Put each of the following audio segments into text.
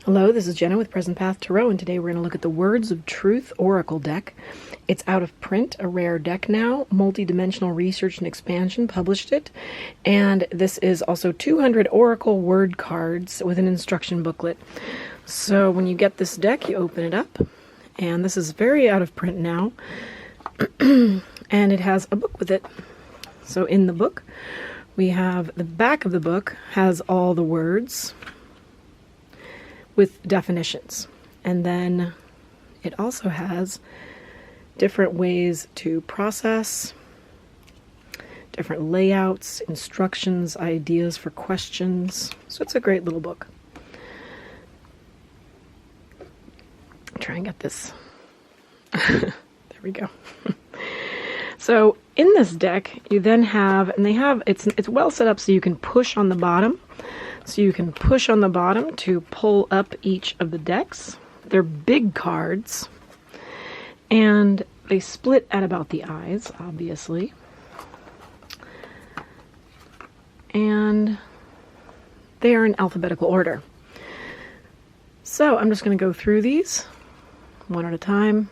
Hello, this is Jenna with Present Path Tarot, and today we're going to look at the Words of Truth Oracle deck. It's out of print, a rare deck now. Multidimensional Research and Expansion published it, and this is also 200 Oracle word cards with an instruction booklet. So when you get this deck, you open it up, and this is very out of print now, and it has a book with it. So in the book, we have the back of the book has all the words with definitions, and then it also has different ways to process, different layouts, instructions, ideas for questions. So it's a great little book. Try and get this. There we go. So in this deck, you then have, and it's well set up so you can push on the bottom. So you can push on the bottom to pull up each of the decks. They're big cards, and they split at about the eyes, obviously. And they are in alphabetical order. So I'm just going to go through these one at a time.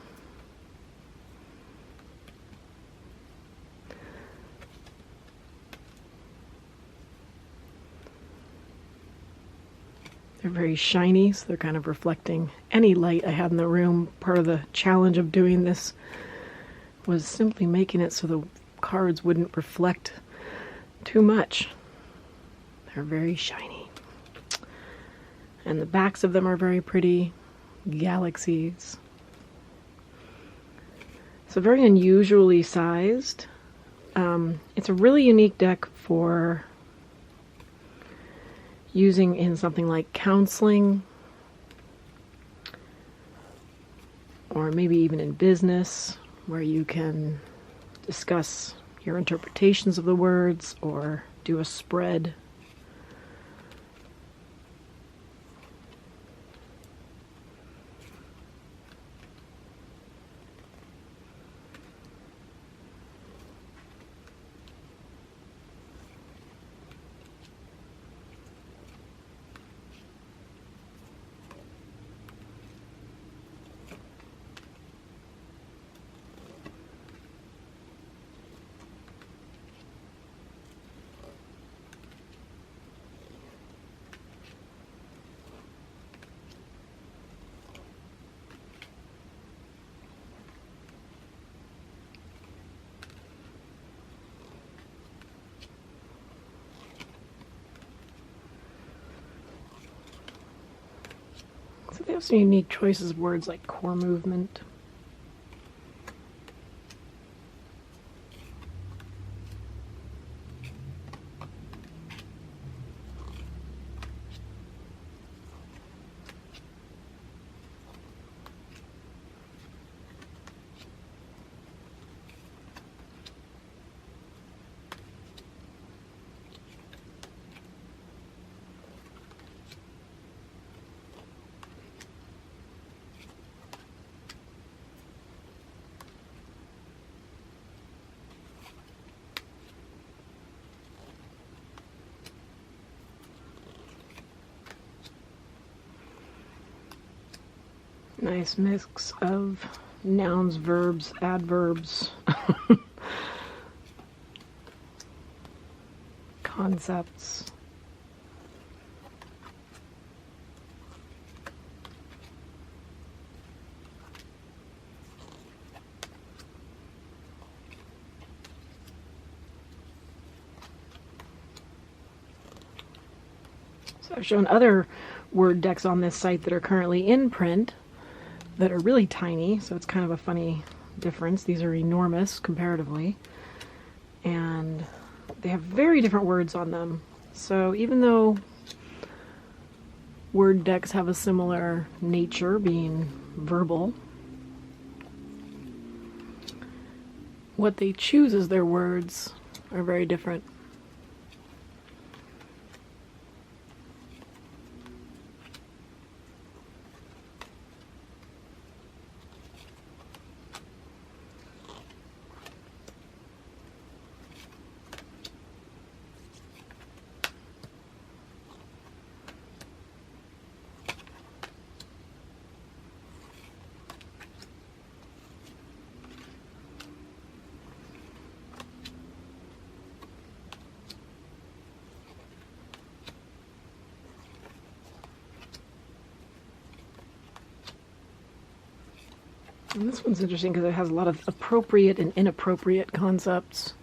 They're very shiny, so they're kind of reflecting any light I had in the room. Part of the challenge of doing this was simply making it so the cards wouldn't reflect too much. They're very shiny. And the backs of them are very pretty. Galaxies. So very unusually sized. It's a really unique deck for using in something like counseling, or maybe even in business, where you can discuss your interpretations of the words or do a spread. So they have some unique choices of words like core movement. Nice mix of nouns, verbs, adverbs, concepts. So I've shown other word decks on this site that are currently in print that are really tiny, so it's kind of a funny difference. These are enormous comparatively, and they have very different words on them. So even though word decks have a similar nature, being verbal, what they choose as their words are very different. And this one's interesting because it has a lot of appropriate and inappropriate concepts,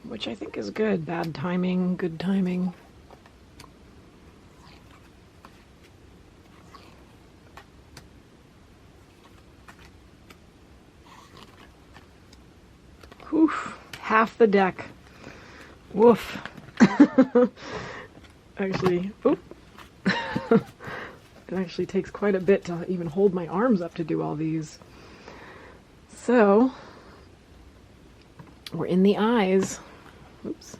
which I think is good. Bad timing, good timing. Whew, half the deck. Woof. Actually, oop. It actually takes quite a bit to even hold my arms up to do all these. So, we're in the eyes. Oops.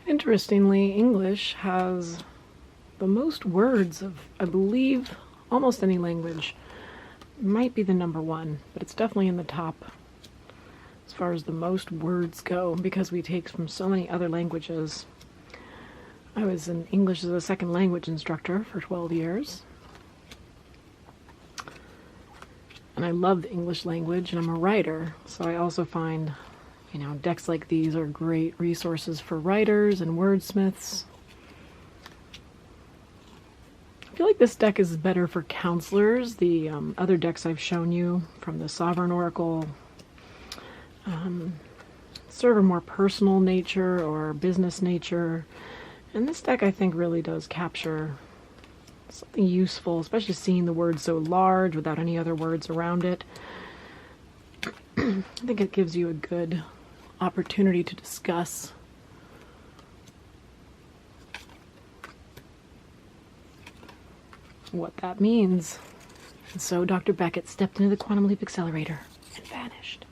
Interestingly, English has the most words of, I believe, almost any language. It might be the #1, but it's definitely in the top as far as the most words go, because we take from so many other languages. I was an English as a second language instructor for 12 years. And I love the English language, and I'm a writer, so I also find, you know, decks like these are great resources for writers and wordsmiths. I feel like this deck is better for counselors. The other decks I've shown you from the Sovereign Oracle serve a more personal nature or business nature. And this deck, I think, really does capture something useful, especially seeing the word so large without any other words around it. I think it gives you a good opportunity to discuss what that means. And so Dr. Beckett stepped into the Quantum Leap Accelerator and vanished.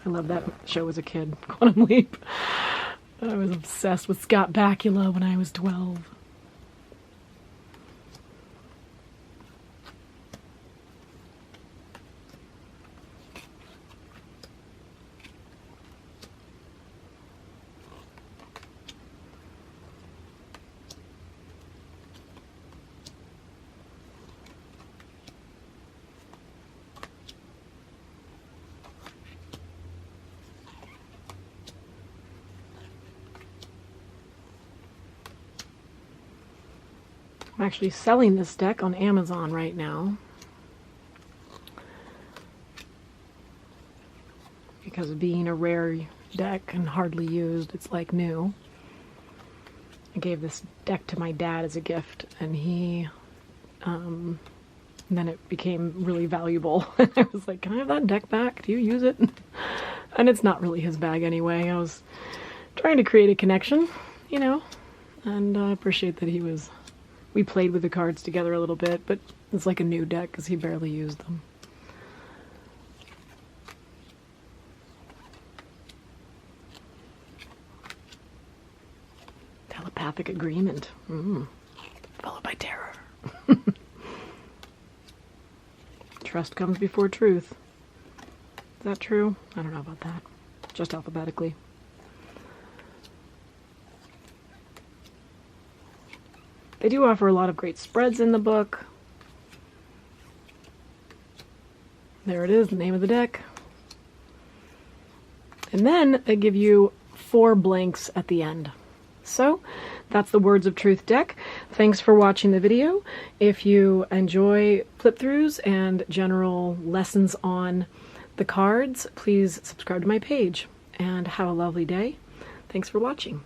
I loved that show as a kid, Quantum Leap. I was obsessed with Scott Bakula when I was 12. I'm actually selling this deck on Amazon right now because of being a rare deck and hardly used, it's like new. I gave this deck to my dad as a gift, and he then it became really valuable. I was like, can I have that deck back? Do you use it? And it's not really his bag anyway. I was trying to create a connection, you know, and I appreciate that we played with the cards together a little bit, but it's like a new deck because he barely used them. Telepathic agreement. Followed by terror. Trust comes before truth. Is that true? I don't know about that. Just alphabetically. They do offer a lot of great spreads in the book. There it is, the name of the deck. And then they give you 4 blanks at the end. So that's the Words of Truth deck. Thanks for watching the video. If you enjoy flip-throughs and general lessons on the cards, please subscribe to my page and have a lovely day. Thanks for watching.